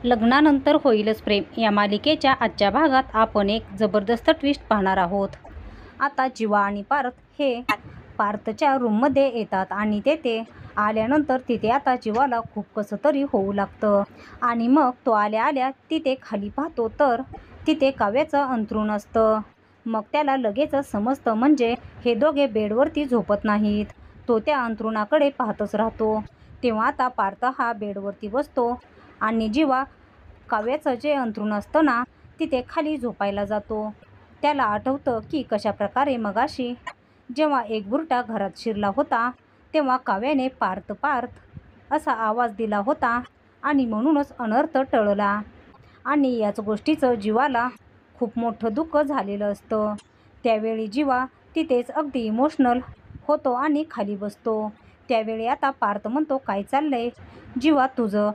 लग्नानंतर होईलच प्रेम या मालिकेच्या आजच्या भागात आपण एक जबरदस्त ट्विस्ट पाहणार आहोत। आता जीवा आणि पार्थ हे पार्थच्या रूममध्ये येतात आणि तेथे आल्यानंतर तिथे आता जीवाला खूप कसं तरी होऊ लागतं आणि मग तो आल्या आल्या तिथे खाली पाहतो तर तिथे काव्याचं अंथरूण असतं। मग त्याला लगेचच समजतं म्हणजे हे दोघे बेडवरती झोपत नाहीत। तो त्या अंथरुणाकडे पाहतच राहतो। तेव्हा आता पार्थ हा बेडवरती बसतो आणि जीवा काव्याचं जे अंथरूण असतं ना तिथे खाली झोपायला जातो। त्याला आठवतं की कशाप्रकारे मगाशी जेव्हा एक बुरटा घरात शिरला होता तेव्हा काव्याने पार्थ पार्थ असा आवाज दिला होता आणि म्हणूनच अनर्थ टळला आणि याच गोष्टीचं जीवाला खूप मोठं दुःख झालेलं असतं। त्यावेळी जीवा तिथेच अगदी इमोशनल होतो आणि खाली बसतो। त्यावेळी आता पार्थ म्हणतो, काय चाललंय जीवा तुझं?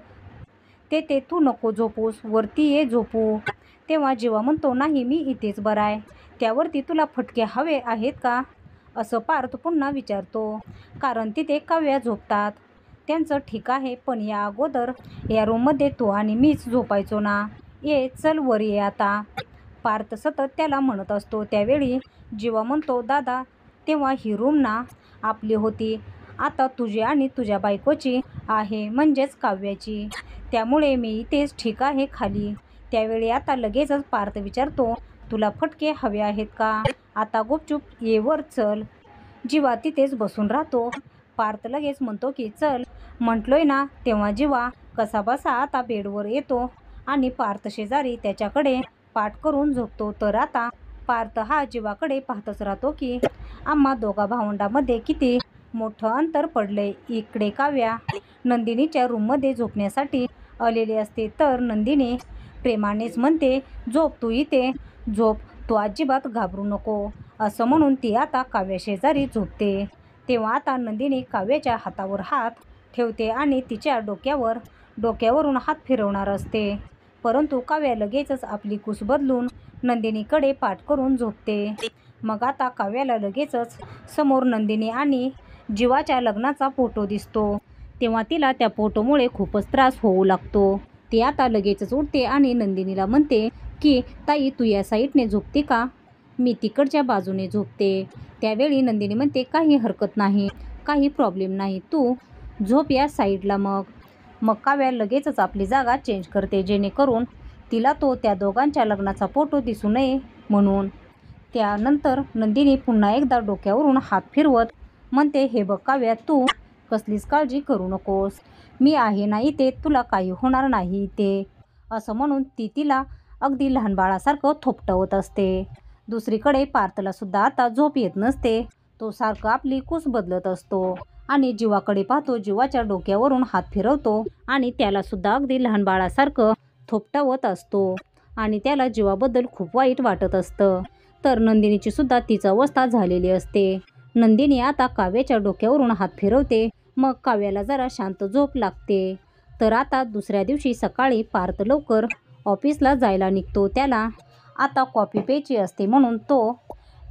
ते तू नको झोपूस, वरती ये झोपू। तेव्हा जीवा म्हणतो, नाही मी इथेच बरा आहे। त्यावरती तुला फटके हवे आहेत का असं पार्थ पुन्हा विचारतो, कारण तिथे काव्या झोपतात। त्यांचं ठीक आहे, पण या अगोदर या रूममध्ये तू आणि मीच झोपायचो ना, ये चल वर ये आता। पार्थ सतत त्याला म्हणत असतो। त्यावेळी जीवा म्हणतो, दादा तेव्हा ही रूम ना आपली होती, आता तुझी आणि तुझ्या बायकोची आहे, म्हणजेच काव्याची, त्यामुळे मी इथेच ठीक आहे खाली। त्यावेळी आता लगेचच पार्थ विचारतो, तुला फटके हवे आहेत का? आता गुपचूप ये वर चल। जीवा तिथेच बसून राहतो। पार्थ लगेच म्हणतो की चल म्हटलोय ना। तेव्हा जीवा कसाबसा आता बेडवर येतो आणि पार्थ शेजारी त्याच्याकडे पाठ करून झोपतो। तर आता पार्थ हा जीवाकडे पाहतच राहतो की आम्हा दोघा भावंडांमध्ये किती मोठं अंतर पडलंय। इकडे काव्या नंदिनीच्या रूममध्ये झोपण्यासाठी आलेली असते तर नंदिनी प्रेमानेच म्हणते, झोप तू इथे झोप, तू अजिबात घाबरू नको असं म्हणून ती आता काव्या शेजारी झोपते। तेव्हा आता नंदिनी काव्याच्या हातावर हात ठेवते आणि तिच्या डोक्यावरून हात फिरवणार असते, परंतु काव्या लगेचच आपली कूस बदलून नंदिनीकडे पाठ करून झोपते। मग आता काव्याला लगेचच समोर नंदिनी आणि जीवाच्या लग्नाचा फोटो दिसतो। तेव्हा तिला त्या फोटोमुळे खूपच त्रास होऊ लागतो। ती आता लगेचच उठते आणि नंदिनीला म्हणते की ताई तू या साईडने झोपते का? मी तिकडच्या बाजूने झोपते। त्यावेळी नंदिनी म्हणते, काही हरकत नाही, काही प्रॉब्लेम नाही, तू झोप या साईडला। मग काव्या लगेचच आपली जागा चेंज करते जेणेकरून तिला त्या दोघांच्या लग्नाचा फोटो दिसू नये म्हणून। त्यानंतर नंदिनी पुन्हा एकदा डोक्यावरून हात फिरवत म्हणते, हे बघ काव्या, तू कसलीच काळजी करू नकोस, मी आहे ना इथे, तुला काही होणार नाही इथे असं म्हणून ती तिला अगदी लहान बाळासारखं थोपटवत असते। दुसरीकडे पार्थला सुद्धा आता झोप येत नसते। तो सारखं आपली कूस बदलत असतो आणि जीवाकडे पाहतो, जीवाच्या डोक्यावरून हात फिरवतो आणि त्याला सुद्धा अगदी लहान बाळासारखं थोपटवत असतो आणि त्याला जीवाबद्दल खूप वाईट वाटत असतं। तर नंदिनीची सुद्धा तीच अवस्था झालेली असते। नंदिनी आता काव्याच्या डोक्यावरून हात फिरवते, मग काव्याला जरा शांत झोप लागते। तर आता दुसऱ्या दिवशी सकाळी पार्थ लवकर ऑफिसला जायला निघतो। त्याला आता कॉफी प्यायची असते म्हणून तो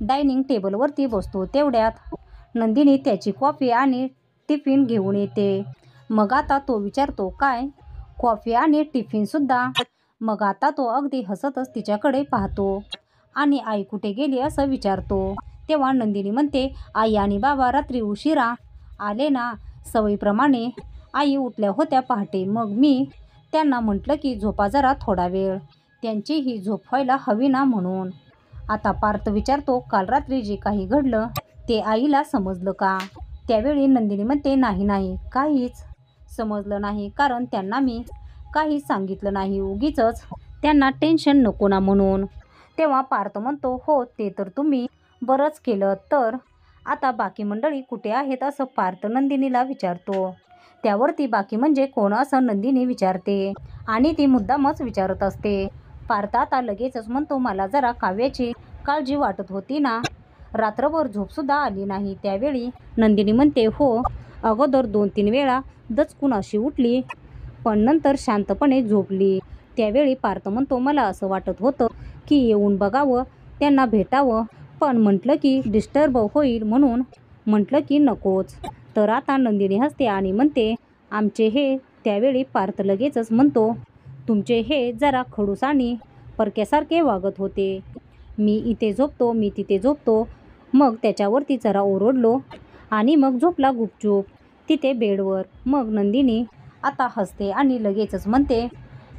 डायनिंग टेबलवरती बसतो। तेवढ्यात नंदिनी त्याची कॉफी आणि टिफिन घेऊन येते। मग आता तो विचारतो, काय कॉफी आणि टिफिनसुद्धा? मग आता तो अगदी हसतच तिच्याकडे पाहतो आणि आई कुठे गेली असं विचारतो। तेव्हा नंदिनी म्हणते, आई आणि बाबा रात्री उशिरा आले ना, सवयीप्रमाणे आई उठल्या होत्या पहाटे, मग मी त्यांना म्हटलं की झोपा जरा थोडा वेळ, त्यांची ही झोप व्हायला हवी ना म्हणून। आता पार्थ विचारतो, काल रात्री जे काही घडलं ते आईला समजलं का? त्यावेळी नंदिनी म्हणते, नाही काहीच समजलं नाही, कारण त्यांना मी काहीच सांगितलं नाही, उगीचच त्यांना टेन्शन नको ना म्हणून। तेव्हा पार्थ म्हणतो, हो ते तर तुम्ही बरंच केलं, तर आता बाकी मंडळी कुठे आहेत असं पार्थ नंदिनीला विचारतो। त्यावरती बाकी म्हणजे कोण असं नंदिनी विचारते आणि ती मुद्दामच विचारत असते। पार्थ आता लगेचच म्हणतो, मला जरा काव्याची काळजी वाटत होती ना, रात्रभर झोपसुद्धा आली नाही। त्यावेळी नंदिनी म्हणते, हो अगोदर 2-3 वेळा दचकून अशी उठली, पण नंतर शांतपणे झोपली। त्यावेळी पार्थ म्हणतो, मला असं वाटत होतं की येऊन बघावं, त्यांना भेटावं, पण म्हटलं की डिस्टर्ब होईल म्हणून म्हटलं की नकोच। तर आता नंदिनी हसते आणि म्हणते, आमचे हे। त्यावेळी पार्थ लगेचच म्हणतो, तुमचे हे जरा खडूस आणि परक्यासारखे वागत होते. मी इथे झोपतो, मी तिथे झोपतो. मग त्याच्यावरती जरा ओरडलो आणि मग झोपला गुपचूप तिथे बेडवर. मग नंदिनी आता हसते आणि लगेचच म्हणते,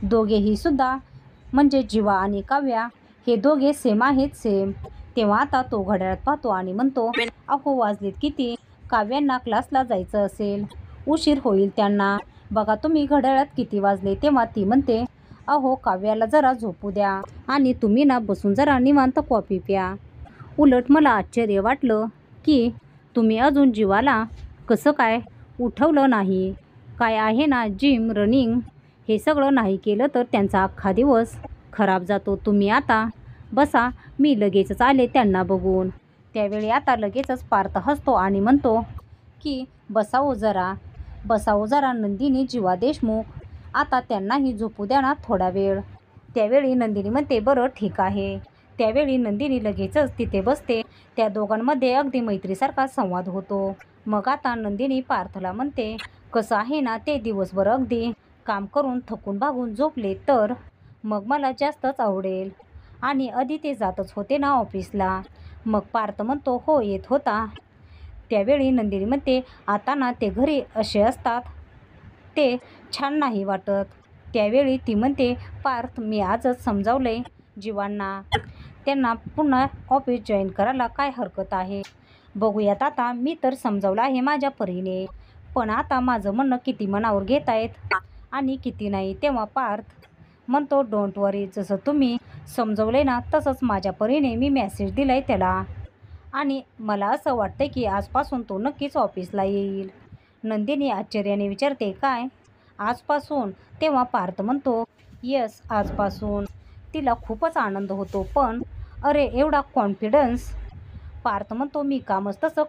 दोघेही सुद्धा म्हणजे जीवा आणि काव्या हे दोघे सेम आहेत, सेम. तेव्हा आता तो घड्याळात पाहतो आणि म्हणतो, अहो वाजलेत किती? काव्यांना क्लासला जायचं असेल, उशीर होईल त्यांना. बघा तुम्ही घड्याळात किती वाजले. तेव्हा ती म्हणते, अहो काव्याला जरा झोपू द्या आणि तुम्ही ना बसून जरा निवांत कॉफी प्या. उलट मला आश्चर्य वाटलं की तुम्ही अजून जीवाला कसं काय उठवलं नाही. काय आहे ना, जिम, रनिंग हे सगळं नाही केलं तर त्यांचा अख्खा दिवस खराब जातो. तुम्ही आता बसा, मी लगेचच आले त्यांना बघून. त्यावेळी आता लगेचच पार्थ हसतो आणि म्हणतो की बसावं जरा नंदिनी, जीवा देशमुख. आता त्यांनाही झोपू द्या ना थोडा वेळ. त्यावेळी नंदिनी म्हणते, बरं ठीक आहे. त्यावेळी नंदिनी लगेचच तिथे बसते. त्या दोघांमध्ये अगदी मैत्रीसारखा संवाद होतो. मग आता नंदिनी पार्थला म्हणते, कसं आहे ना, ते दिवसभर अगदी काम करून थकून भागून झोपले तर मग मला जास्तच आवडेल. आणि आधी ते जातच होते ना ऑफिसला. मग पार्थ म्हणतो, हो येत होता. त्यावेळी नंदिनी म्हणते, आता ना ते घरी असे असतात ते छान नाही वाटत. त्यावेळी ती म्हणते, पार्थ मी आजच समजावलंय जीवांना, त्यांना पुन्हा ऑफिस जॉईन करायला काय हरकत आहे. बघूयात आता, मी तर समजावलं आहे माझ्या परीने, पण आता माझं म्हणणं किती मनावर घेत आहेत आणि किती नाही. तेव्हा पार्थ म्हणतो, डोंट वरी, जसं तुम्ही समजवले ना तसंच माझ्या परीने मी मेसेज दिलाय त्याला आणि मला असं वाटतंय की आजपासून तो नक्कीच ऑफिसला येईल. नंदिनी आश्चर्याने विचारते, काय आजपासून? तेव्हा पार्थ म्हणतो, येस आजपासून. तिला खूपच आनंद होतो. पण अरे एवढा कॉन्फिडन्स? पार्थ म्हणतो, मी कामच तसं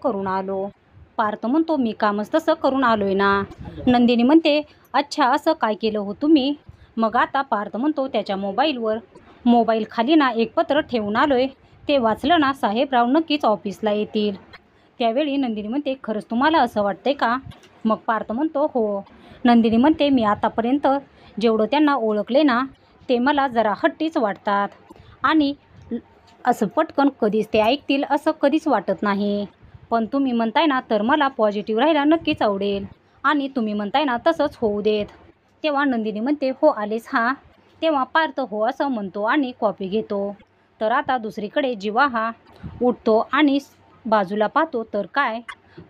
करून आलोय ना. नंदिनी म्हणते, अच्छा असं काय केलं हो तुम्ही? मग आता पार्थ म्हणतो, त्याच्या मोबाईल खाली ना एक पत्र ठेवून आलोय, ते वाचलं ना साहेबराव नक्कीच ऑफिसला येतील. त्यावेळी नंदिनी म्हणते, खरंच तुम्हाला असं वाटतंय का? मग पार्थ म्हणतो, हो. नंदिनी म्हणते, मी आतापर्यंत जेवढं त्यांना ओळखले ना ते मला जरा हट्टीच वाटतात आणि असं पटकन कधीच ते ऐकतील असं कधीच वाटत नाही. पण तुम्ही म्हणताय ना तर मला पॉझिटिव्ह राहायला नक्कीच आवडेल आणि तुम्ही म्हणताय ना तसंच होऊ देत. तेव्हा नंदिनी म्हणते, हो आलेच हा. तेव्हा पार्थ हो असं म्हणतो आणि कॉफी घेतो. तर आता दुसरीकडे जीवा हा उठतो आणि बाजूला पाहतो तर काय,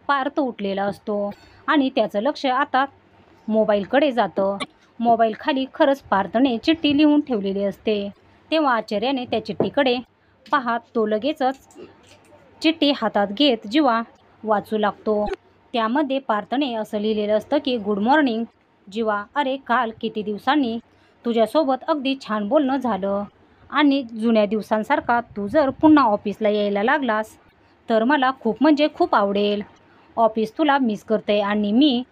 पार्थ उठलेला असतो आणि त्याचं लक्ष आता मोबाईलकडे जातं. मोबाईल खाली खरंच पार्थने चिठ्ठी लिहून ठेवलेली असते. तेव्हा आश्चर्याने त्या चिठ्ठीकडे पाहत तो लगेचच चिठ्ठी हातात घेत जीवा वाचू लागतो. त्यामध्ये पार्थने असं लिहिलेलं असतं की, गुड मॉर्निंग जीवा, अरे काल किती दिवसांनी तुझ्यासोबत अगदी छान बोलणं झालं आणि जुन्या दिवसांसारखा तू जर पुन्हा ऑफिसला यायला लागलास तर मला खूप म्हणजे खूप आवडेल. ऑफिस तुला मिस करते आणि मी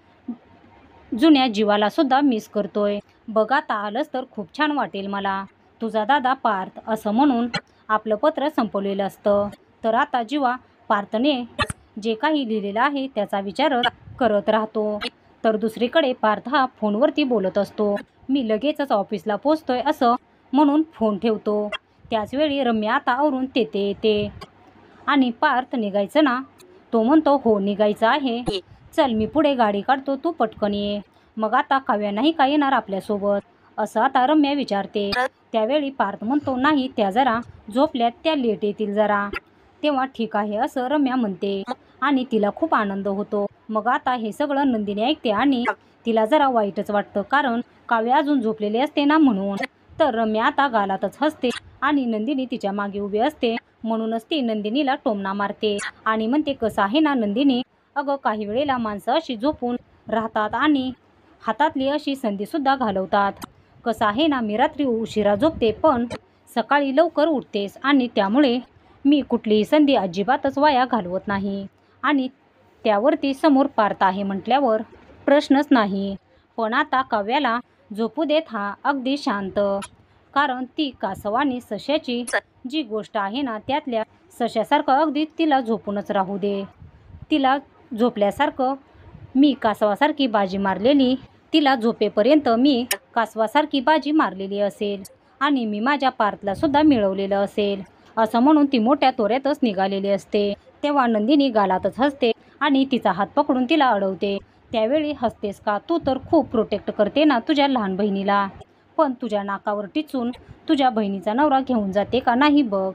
जुन्या जीवाला सुद्धा मिस करतोय. बघ आता आलंस तर खूप छान वाटेल मला. तुझा दादा पार्थ, असं म्हणून आपलं पत्र संपवलेलं असतं. तर आता जीवा पार्थने जे काही लिहिलेलं आहे त्याचा विचार करत राहतो. तर दुसरीकडे पार्थ हा फोनवरती बोलत असतो. मी लगेचच ऑफिसला पोचतोय असं म्हणून फोन ठेवतो. त्याचवेळी रम्या आता आवरून तेथे येते आणि पार्थ, निघायचं ना? तो म्हणतो, हो निघायचं आहे. चल मी पुढे गाडी काढतो, तू पटकन ये. मग आता काव्या नाही का येणार आपल्यासोबत, असं आता रम्या विचारते. त्यावेळी पार्थ म्हणतो, नाही त्या जरा झोपल्यात, त्या लेट येतील जरा. तेव्हा ठीक आहे असं रम्या म्हणते आणि तिला खूप आनंद होतो. मग आता हे सगळं नंदिनी ऐकते आणि तिला जरा वाईटच वाटतं, कारण काव्या अजून झोपलेली असते ना म्हणून. तर रम्या आता गालातच हसते आणि नंदिनी तिच्या मागे उभी असते. म्हणूनच ती नंदिनीला टोमणा मारते आणि म्हणते, कसं आहे ना नंदिनी, अगं काही वेळेला माणसं अशी झोपून राहतात आणि हातातली अशी संधीसुद्धा घालवतात. कसं आहे ना, मी रात्री उशिरा झोपते पण सकाळी लवकर उठतेस आणि त्यामुळे मी कुठलीही संधी अजिबातच वाया घालवत नाही. आणि त्यावरती समोर पार्थ आहे म्हटल्यावर प्रश्नच नाही. पण आता काव्याला झोपू देत हा अगदी शांत, कारण ती कासव आणि सश्याची जी गोष्ट आहे ना त्यातल्या सश्यासारखं अगदी तिला झोपूनच राहू दे. तिला झोपल्यासारखं मी कासवासारखी बाजी मारलेली तिला झोपेपर्यंत मी कासवासारखी बाजी मारलेली असेल आणि मी माझ्या पार्थला सुद्धा मिळवलेलं असेल असं म्हणून ती मोठ्या तोऱ्यातच निघालेली असते. तेव्हा नंदिनी गालातच हसते आणि तिचा हात पकडून तिला अडवते. त्यावेळी हसतेस का? तू तर खूप प्रोटेक्ट करते ना तुझ्या लहान बहिणीला, पण तुझ्या नाकावर टिचून तुझ्या बहिणीचा नवरा घेऊन जाते का नाही बघ.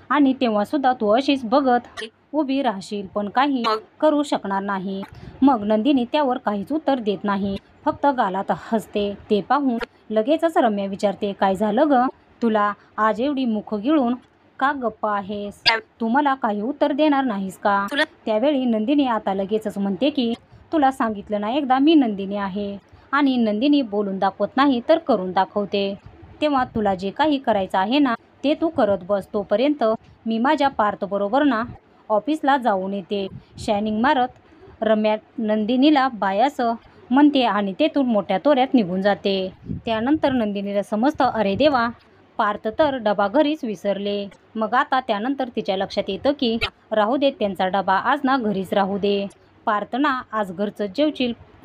आणि तेव्हा सुद्धा तू अशीच बघत उभी राहशील पण काही करू शकणार नाही. मग नंदिनी त्यावर काहीच उत्तर देत नाही, फक्त गालात हसते. ते पाहून लगेचच रम्या विचारते, काय झालं ग तुला? आज एवढी मुख गिळून का गप्प आहेस? तू मला काही उत्तर देणार नाहीस का? त्यावेळी नंदिनी आता लगेचच म्हणते की तुला सांगितलं ना एकदा मी नंदिनी आहे, आणि नंदिनी बोलून दाखवत नाही तर करून दाखवते. तेव्हा तुला जे काही करायचं आहे ना ते तू करत बस. तोपर्यंत मी माझ्या पार्थबरोबर ना ऑफिसला जाऊन येते. शायनिंग मारत रम्या नंदिनीला बाय असं म्हणते आणि तेथून मोठ्या तोऱ्यात निघून जाते. त्यानंतर नंदिनीला समजतं, अरे देवा, पार्थ तर डबा घरीच विसरले. मग आता त्यानंतर तिच्या लक्षात येतं की राहू दे त्यांचा डबा, आज ना घरीच राहू दे. पार्थना आज घरचं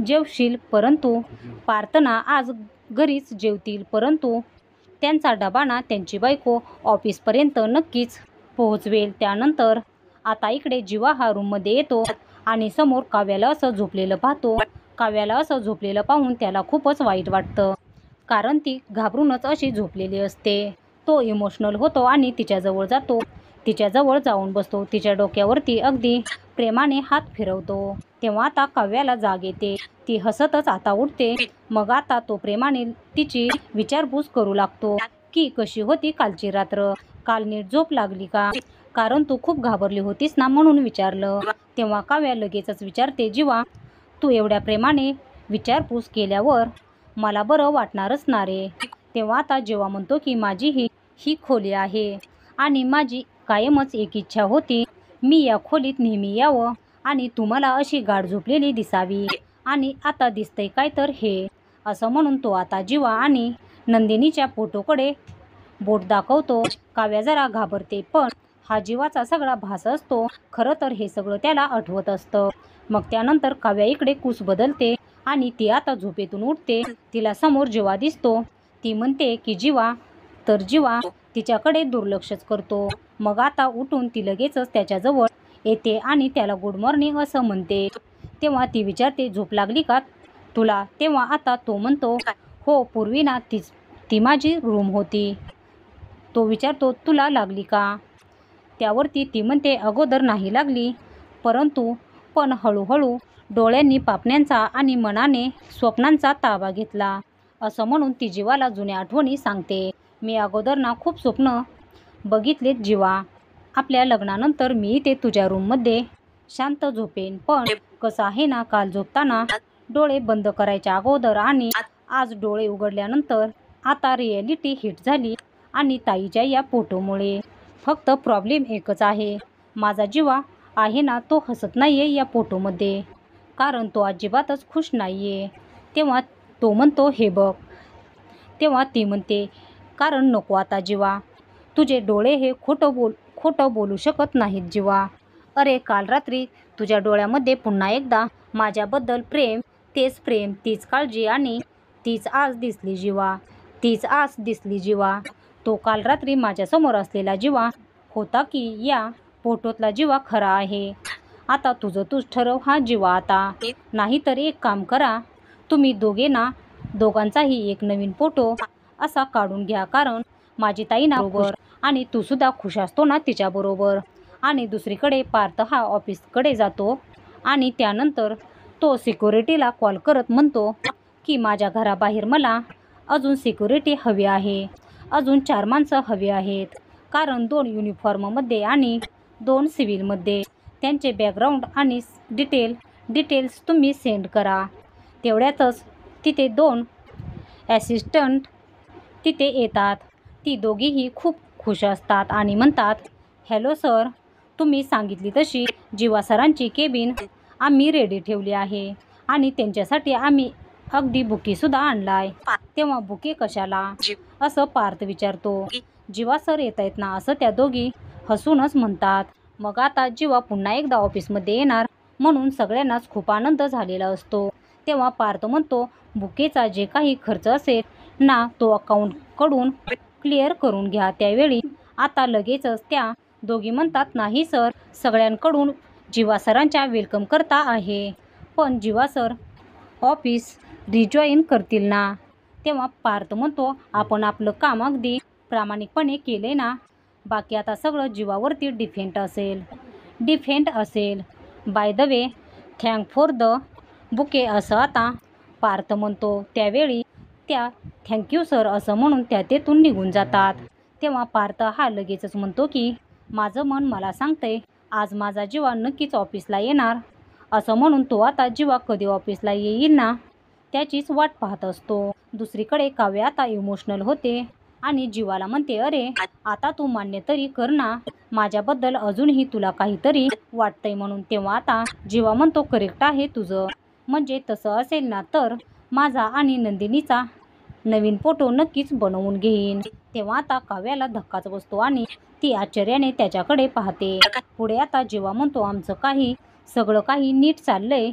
जेवशील परंतु पार्थना आज घरीच जेवतील, परंतु त्यांचा डबा ना त्यांची बायको ऑफिसपर्यंत नक्कीच पोहोचवेल. त्यानंतर आता इकडे जीवा हा रूममध्ये येतो आणि समोर काव्याला असं झोपलेलं पाहतो. काव्याला असं झोपलेलं पाहून त्याला खूपच वाईट वाटतं, कारण ती घाबरूनच अशी झोपलेली असते. तो इमोशनल होतो आणि तिच्याजवळ जातो. तिच्याजवळ जाऊन बसतो. तिच्या डोक्यावरती अगदी प्रेमाने हात फिरवतो. तेव्हा आता काव्याला जाग येते. ती हसतच आता उठते. मग आता तो प्रेमाने तिची विचारपूस करू लागतो की कशी होती कालची रात्र, काल नीट झोप लागली का, कारण तू खूप घाबरली होतीस ना म्हणून विचारलं. तेव्हा काव्या लगेचच विचारते, जीवा, तू एवढ्या प्रेमाने विचारपूस केल्यावर मला बरं वाटणारच ना रे. तेव्हा आता जीवा म्हणतो की माझी ही खोली आहे आणि माझी कायमच एक इच्छा होती, मी या खोलीत नेहमी यावं आणि तुम्हाला अशी गाढ झोपलेली दिसावी, आणि आता दिसतंय काय तर हे. असं म्हणून तो आता जीवा आणि नंदिनीच्या फोटोकडे बोट दाखवतो. काव्या जरा घाबरते, पण हा जीवाचा सगळा भास असतो. खरं तर हे सगळं त्याला आठवत असतं. मग त्यानंतर काव्या इकडे कूस बदलते आणि ती आता झोपेतून उठते. तिला समोर जीवा दिसतो. ती म्हणते की जीवा, तर जीवा तिच्याकडे दुर्लक्षच करतो. मग आता उठून ती लगेचच त्याच्याजवळ येते आणि त्याला गुड मॉर्निंग असं म्हणते. तेव्हा ती विचारते, झोप लागली का तुला? तेव्हा आता तो म्हणतो, हो पूर्वी ना ती माझी रूम होती. तो विचारतो, तुला लागली का? त्यावरती ती म्हणते, अगोदर नाही लागली, पण हळूहळू डोळ्यांनी पापण्यांचा आणि मनाने स्वप्नांचा ताबा घेतला. असं म्हणून ती जीवाला जुन्या आठवणी सांगते. मी अगोदर ना खूप स्वप्न बघितलेत जीवा. आपल्या लग्नानंतर मी इथे तुझ्या रूममध्ये शांत झोपेन, पण कसं आहे ना, काल झोपताना डोळे बंद करायच्या अगोदर आणि आज डोळे उघडल्यानंतर आता रिॲलिटी हिट झाली आणि ताईच्या या फोटोमुळे. फक्त प्रॉब्लेम एकच आहे, माझा जीवा आहे ना तो हसत नाहीये या फोटोमध्ये, कारण तो अजिबातच खुश नाहीये. तेव्हा तो म्हणतो, हे बघ. तेव्हा ती म्हणते, कारण नको आता जीवा, तुझे डोळे हे खोटं बोलू शकत नाहीत जीवा. अरे काल रात्री तुझ्या डोळ्यामध्ये पुन्हा एकदा माझ्याबद्दल प्रेम, तेच प्रेम, तीच काळजी आणि तीच आस दिसली जीवा, तीच आस दिसली जीवा. तो काल रात्री माझ्यासमोर असलेला जीवा होता की या फोटोतला जीवा खरा आहे? आता तुझं तूच ठरव हा जीवा आता. नाहीतर एक काम करा, तुम्ही दोघांचाही एक नवीन फोटो असा काढून घ्या, कारण माझी ताई ना बरोबर आणि तू सुद्धा खुश असतो ना तिच्याबरोबर. आणि दुसरीकडे पार्थ हा ऑफिसकडे जातो आणि त्यानंतर तो सिक्युरिटीला कॉल करत म्हणतो की माझ्या घराबाहेर मला अजून सिक्युरिटी हवी आहे, अजून 4 माणसं हवी आहेत, कारण 2 युनिफॉर्ममध्ये आणि 2 सिव्हिलमध्ये. त्यांचे बॅकग्राऊंड आणि डिटेल्स तुम्ही सेंड करा. तेवढ्यातच तिथे 2 ॲसिस्टंट तिथे येतात. ती दोघीही खूप खुश असतात आणि म्हणतात, हॅलो सर, तुम्ही सांगितली तशी जीवा सरांची केबिन आम्ही रेडी ठेवली आहे आणि त्यांच्यासाठी आम्ही अगदी बुकेसुद्धा आणलाय. तेव्हा बुके कशाला असं पार्थ विचारतो. जीवा सर येत आहेत ना असं त्या दोघी हसूनच म्हणतात. मग आता जीवा पुन्हा एकदा ऑफिसमध्ये येणार म्हणून सगळ्यांनाच खूप आनंद झालेला असतो. तेव्हा पार्थ म्हणतो, बुकेचा जे काही खर्च असेल ना तो अकाउंटकडून क्लिअर करून घ्या. त्यावेळी आता लगेचच त्या दोघी म्हणतात, नाही सर, सगळ्यांकडून जीवा सरांच्या वेलकम करता आहे, पण जीवा सर ऑफिस रिजॉईन करतील ना? तेव्हा पार्थ म्हणतो, आपण आपलं काम अगदी प्रामाणिकपणे केले ना, बाकी आता सगळं जीवावरती डिफेंड असेल. By the way, thank for the bouquet असं आता पार्थ म्हणतो. त्यावेळी त्या थँक्यू सर असं म्हणून त्या तेथून निघून जातात. तेव्हा पार्थ हा लगेचच म्हणतो की माझं मन मला सांगतंय आज माझा जीवा नक्कीच ऑफिसला येणार. असं म्हणून तो आता जीवा कधी ऑफिसला येईल ना त्याचीच वाट पाहत असतो. दुसरीकडे काव्य आता इमोशनल होते आणि जीवाला म्हणते, अरे आता तू मान्य तरी कर ना, माझ्याबद्दल अजूनही तुला काहीतरी वाटतंय म्हणून. तेव्हा आता जीवा म्हणतो, करेक्ट आहे तुझं, म्हणजे तसं असेल ना तर माझा आणि नंदिनीचा नवीन फोटो नक्कीच बनवून घेईन. तेव्हा आता काव्याला धक्काच बसतो आणि ती आश्चर्याने त्याच्याकडे पाहते. पुढे आता जीवा म्हणतो, आमचं सगळं काही नीट चाललंय,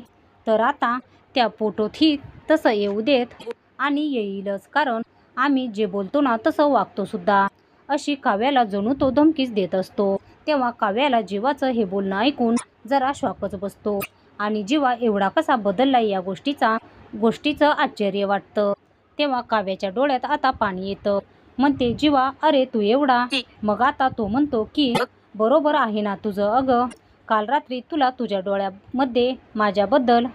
तर आता त्या फोटोतही तसं येऊ देत आणि येईलच, कारण आम्ही जे बोलतो ना तसं वागतो सुद्धा, अशी काव्याला जणू तो धमकीच देत असतो. तेव्हा काव्याला जीवाचं हे बोलणं ऐकून जरा शॉकच बसतो आणि जीवा एवढा कसा बदलला या गोष्टीचं आश्चर्य वाटतं. तेव्हा काव्याच्या डोळ्यात आता पाणी येतं. म्हणते, जीवा अरे तू एवढा? मग आता तो म्हणतो की बरोबर आहे ना तुझं, अगं काल रात्री तुला तुझ्या डोळ्यामध्ये माझ्याबद्दल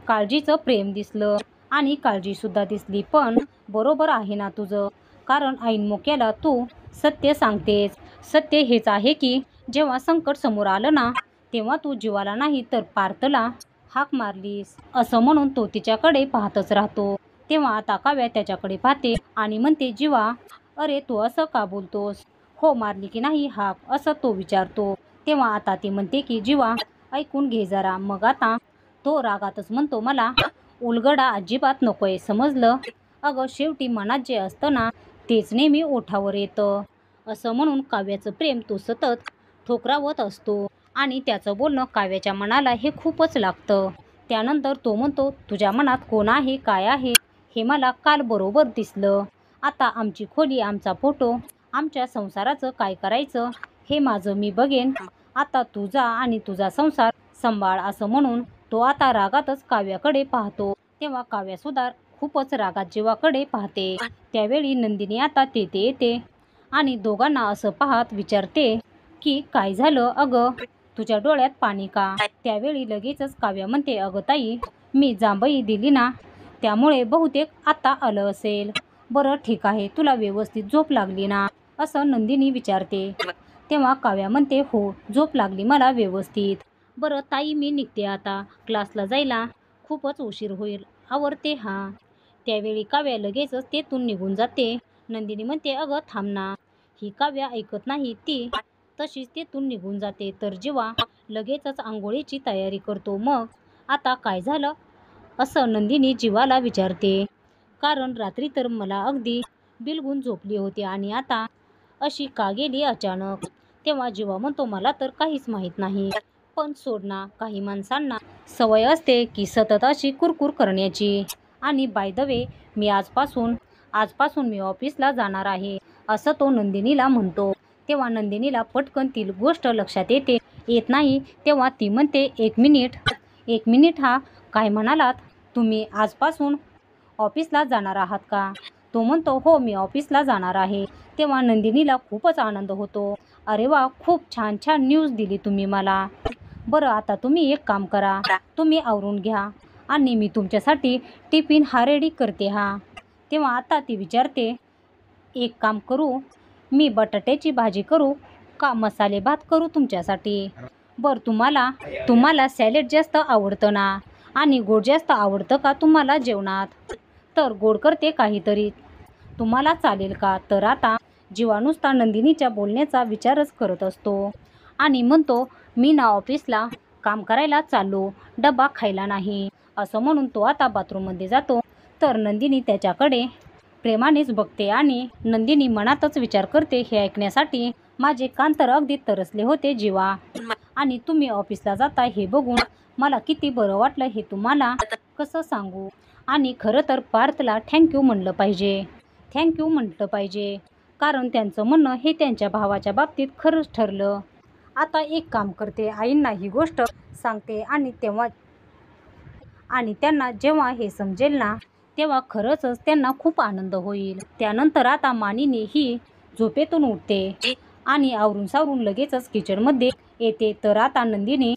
काळजीचं प्रेम दिसलं आणि काळजीसुद्धा दिसली, पण बरोबर आहे ना तुझं, कारण ऐन मोक्याला तू सत्य सांगतेस. सत्य हेच आहे की जेव्हा संकट समोर आलं ना तेव्हा तू जीवाला नाही तर पार्थला हाक मारलीस. असं म्हणून तो तिच्याकडे पाहतच राहतो. तेव्हा आता काव्या त्याच्याकडे पाहते आणि म्हणते, जीवा अरे तू असं का बोलतोस? हो मारली की नाही हाक, असं तो विचारतो. तेव्हा आता ती म्हणते की जीवा ऐकून घे जरा. मग आता तो रागातच म्हणतो, मला उलगडा अजिबात नकोय, समजलं? अगं शेवटी मनात जे असतं ना तेच नेहमी ओठावर येतं. असं म्हणून काव्याचं प्रेम तो सतत ठोकरावत असतो आणि त्याचं बोलणं काव्याच्या मनाला हे खूपच लागतं. त्यानंतर तो म्हणतो, तुझ्या मनात कोण आहे, काय आहे हे मला काल बरोबर दिसलं. आता आमची खोली, आमचा फोटो, आमच्या संसाराचं काय करायचं हे माझं मी बघेन. आता तू जा आणि तुझा संसार सांभाळ. असं म्हणून तो आता रागातच काव्याकडे पाहतो. तेव्हा काव्यासुद्धा खूपच रागात जीवाकडे पाहते. त्यावेळी नंदिनी आता तेथे येते आणि दोघांना असं पाहत विचारते की काय झालं अगं, तुझ्या डोळ्यात पाणी का? त्यावेळी लगेचच काव्या म्हणते, अगं ताई, मी जांभई दिली ना त्यामुळे बहुतेक आता आलं असेल. बरं ठीक आहे, तुला व्यवस्थित झोप लागली ना? असं नंदिनी विचारते. तेव्हा काव्या म्हणते, हो झोप लागली मला व्यवस्थित. बरं ताई, मी निघते आता, क्लासला जायला खूपच उशीर होईल, आवरते हा. त्यावेळी काव्या लगेचच तेथून निघून जाते. नंदिनी म्हणते, अगं थांब ना. ही काव्या ऐकत नाही, ती तशीच तेथून निघून जाते. तर जीवा लगेचच आंघोळीची तयारी करतो. मग आता काय झालं असं नंदिनी जीवाला विचारते, कारण रात्री तर मला अगदी बिलगून झोपली होती आणि आता अशी का गेली अचानक? तेव्हा जीवा म्हणतो, मला तर काहीच माहीत नाही, पण सोड ना, काही माणसांना सवय असते की सतत अशी कुरकुर करण्याची. आणि बाय द वे, मी आजपासून मी ऑफिसला जाणार आहे, असं तो नंदिनीला म्हणतो. तेव्हा नंदिनीला पटकन ती गोष्ट लक्षात येत नाही. तेव्हा ती म्हणते, एक मिनिट हा काय म्हणालात तुम्ही, आजपासून ऑफिसला जाणार आहात का? तो म्हणतो, हो मी ऑफिसला जाणार आहे. तेव्हा नंदिनीला खूपच आनंद होतो. अरे वा, खूप छान न्यूज दिली तुम्ही मला. बरं आता तुम्ही एक काम करा, तुम्ही आवरून घ्या आणि मी तुमच्यासाठी टिफिन हा रेडी करते हा. तेव्हा आता ती विचारते, एक काम करू, मी बटाट्याची भाजी करू का मसाले भात करू तुमच्यासाठी? बरं तुम्हाला सॅलेड जास्त आवडतं ना, आणि गोड जास्त आवडतं का तुम्हाला जेवणात? तर गोड करते काहीतरी, तुम्हाला चालेल का? तर आता जीवा नुसता नंदिनीच्या बोलण्याचा विचारच करत असतो आणि म्हणतो, मी ना ऑफिसला काम करायला चाललो, डबा खायला नाही. असं म्हणून तो आता बाथरूममध्ये जातो. तर नंदिनी त्याच्याकडे प्रेमानेच बघते आणि नंदिनी मनातच विचार करते, हे ऐकण्यासाठी माझे कान तर अगदी तरसले होते जीवा, आणि तुम्ही ऑफिसला जाता हे बघून मला किती बरं वाटलं हे तुम्हाला कसं सांगू. आणि खरं तर पार्थला थँक्यू म्हटलं पाहिजे कारण त्यांचं म्हणणं हे त्यांच्या भावाच्या बाबतीत खरंच ठरलं. आता एक काम करते, आईंना ही गोष्ट सांगते आणि त्यांना जेव्हा हे समजेल ना तेव्हा खरंच त्यांना खूप आनंद होईल. त्यानंतर आता मानिनी ही झोपेतून उठते आणि आवरून सावरून लगेचच किचनमध्ये येते. तर आता नंदिनी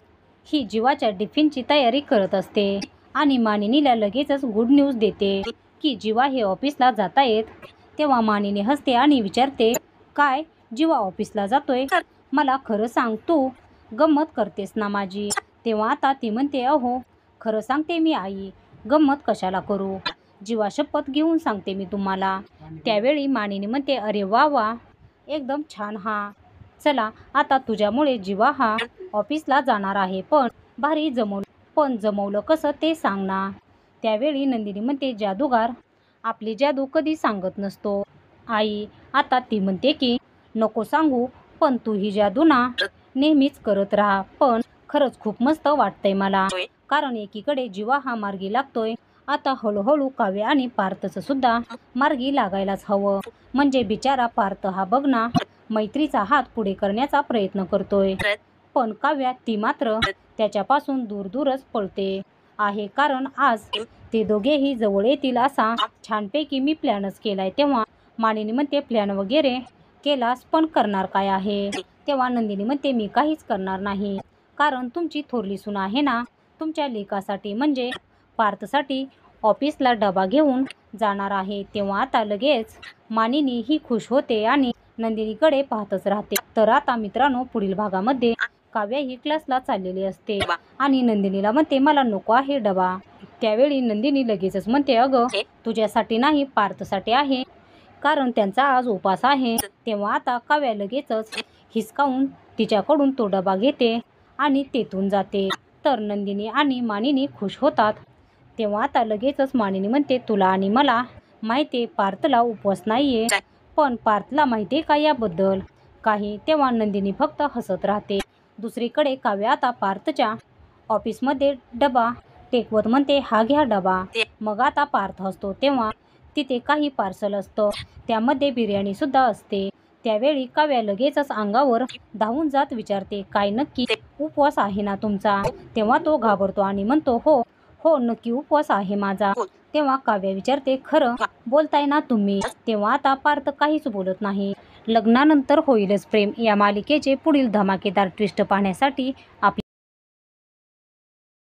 ही जीवाच्या टिफिनची तयारी करत असते आणि मानिनीला लगेचच गुड न्यूज देते की जीवा हे ऑफिसला जातायत. तेव्हा मानिनी हसते आणि विचारते, काय जीवा ऑफिसला जातोय? मला खरं सांग, तू गंमत करतेस ना माझी? तेव्हा आता ती म्हणते, अहो खरं सांगते मी आई, गंमत कशाला करू, जीवा शपथ घेऊन सांगते मी तुम्हाला. त्यावेळी मानिनी म्हणते, अरे वा वा, एकदम छान. हा चला, आता तुझ्यामुळे जीवा हा ऑफिसला जाणार आहे, पण भारी जमवलं कसं ते सांग ना. त्यावेळी नंदिनी म्हणते, जादूगार आपली जादू कधी सांगत नसतो आई. आता ती म्हणते की नको सांगू, पण तू ही जादू ना नेहमीच करत राहा. पण खरंच खूप मस्त वाटतंय मला, कारण एकीकडे जीवा हा मार्गी लागतोय. आता हळूहळू काव्य आणि पार्थचं सुद्धा मार्गी लागायलाच हवं. म्हणजे बिचारा पार्थ हा बघ ना मैत्रीचा हात पुढे करण्याचा प्रयत्न करतोय, पण काव्या ती मात्र त्याच्यापासून दूरच पळते आहे. कारण आज ते दोघेही जवळ येतील असा छानपैकी मी प्लॅनच केलाय. तेव्हा मानिनी म्हणते, प्लॅन वगैरे केलास, पण करणार काय आहे? तेव्हा नंदिनी म्हणते, मी काहीच करणार नाही, कारण तुमची थोरली सून आहे ना तुमच्या लेकासाठी म्हणजे पार्थसाठी ऑफिसला डबा घेऊन जाणार आहे. तेव्हा आता लगेच मानिनी ही खुश होते आणि नंदिनीकडे पाहतच राहते. तर आता मित्रांनो, पुढील भागामध्ये काव्या ही क्लासला चाललेली असते आणि नंदिनीला म्हणते, मला नको आहे डबा. त्यावेळी नंदिनी लगेचच म्हणते, अगं तुझ्यासाठी नाही, पार्थसाठी आहे, कारण त्यांचा आज उपास आहे. तेव्हा आता काव्या लगेचच हिसकावून तिच्याकडून तो डबा घेते आणि तेथून जाते. तर नंदिनी आणि मानिनी खुश होतात. तेव्हा आता लगेचच मानिनी म्हणते, तुला आणि मला माहितीये पार्थला उपवास नाहीये, पण पार्थला माहितीये का याबद्दल काही? तेव्हा नंदिनी फक्त हसत राहते. दुसरीकडे काव्या आता पार्थच्या ऑफिसमध्ये डबा टेकवत म्हणते, हा घ्या डबा. मग आता पार्थ असतो तेव्हा तिथे काही पार्सल असतं, त्यामध्ये बिर्याणी सुद्धा असते. त्यावेळी काव्या लगेचच अंगावर धावून जात विचारते, काय नक्की उपवास आहे ना तुमचा? तेव्हा तो घाबरतो आणि म्हणतो, हो नक्की उपवास आहे माझा. तेव्हा काव्या विचारते, खरं बोलताय ना तुम्ही? तेव्हा आता पार्थ काहीच बोलत नाही. लग्नानंतर होईलच प्रेम या मालिकेचे पुढील धमाकेदार ट्विस्ट पाहण्यासाठी आपल्या